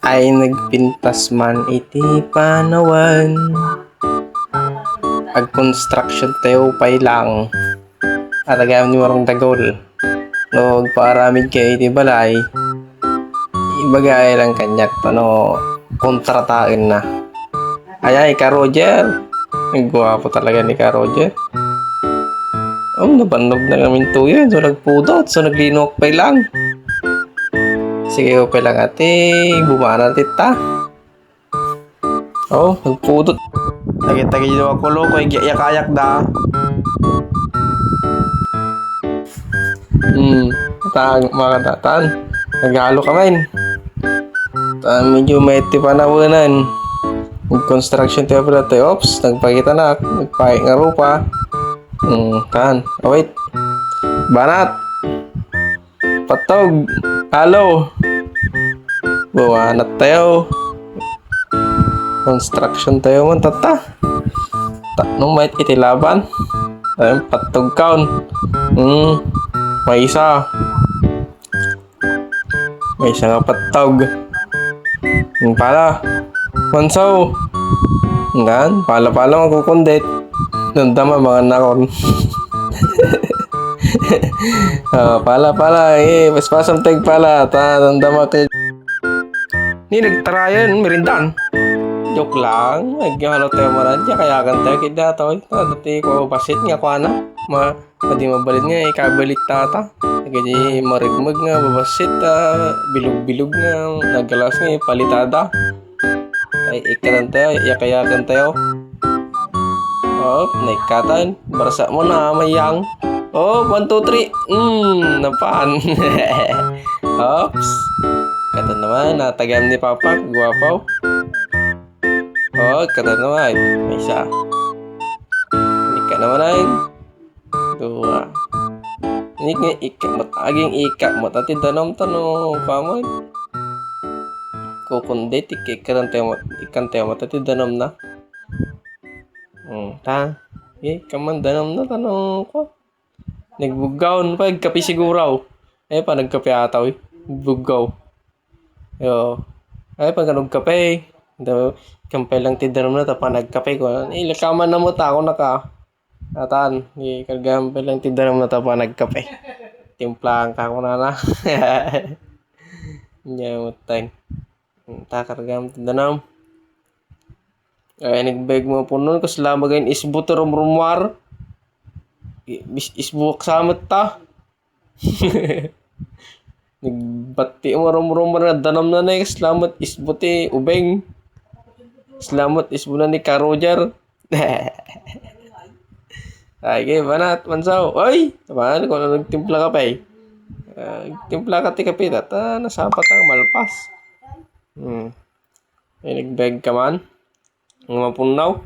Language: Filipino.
ay nagpintas man iti panawan. Ag construction tayo pay lang. At agam ni marong dagol. No, paaramid kayo iti balay. Ibagay lang kanyak no kontratain na. Ay ka Roger. Ang gwapo talaga ni ka Roger. Nabanog na namin tuyo. So nagpudot. So naglinok pay lang. Sige ko pala ate, bumana tita. Nagpudot. Tagi-tagi yung ako lo, kaya giyak-ayak da. Mga katatan. Naghalo ka man. Medyo may tipanawanan. Construction tayo pala tayo. Ops, nagpakita na. Nagpahit nga rupa. Wait. Banat. Patog. Halo. Buwanat tayo. Construction tayo man tata. Nung may itilaban. Ayun, patog kaon. May isa. May isa nga patog. Yung pala. Mansaw. Ngan, pala magkukundit. Nandama mga nakon. Pala mas pasang tag pala nandama kay ni nagtarayan merindan. Joke lang, naghalo tayo maran kaya kan tayo kida to. Dati ko basit nga ko ana. Pwede mabalit nga ikabalit tata. Kaya marigmag nga babasit bilog-bilog nga nagalas nga palitada. Ay ikalan tayo, yakayakan tayo. Naikatan. Barasa mo na mayang. 1, 2, 3. Napaan. Oops. Kata naman, natagam ni Papa. Guwapaw. Kata naman. May isa. Ika naman ay. 2. Ini nga ikat mo. Aging ikat mo. Tati tanong. Pamon. Kukundit. Ikan tayo mo. Tati danom na. Kaman danom na. Tanong ko. Nagbugaw pa kape siguro. Pa nagkape ata bugaw. Pa nagkape. Kampay lang tidanom na pa nagkape ko. Lakaman na mo ta ako naka. Atan, kagampay lang tidanom na pa nagkape. Timplang ka ko na. Nya mutang. Ta kargam tidanom. Nagbeg mo punon kas lamagain isbuto rumrumwar. Isbuak samot ta. Nagbati mo rumrumar na danam na salamat isbuti ubeng. Salamat isbuna ni ka Roger. Ay, banat mansaw. Oy, tamaan ko na nagtimpla ka pa eh. Timpla ka ti kapit at nasapat ang malpas. Nagbeg ka man. Ang mapunaw.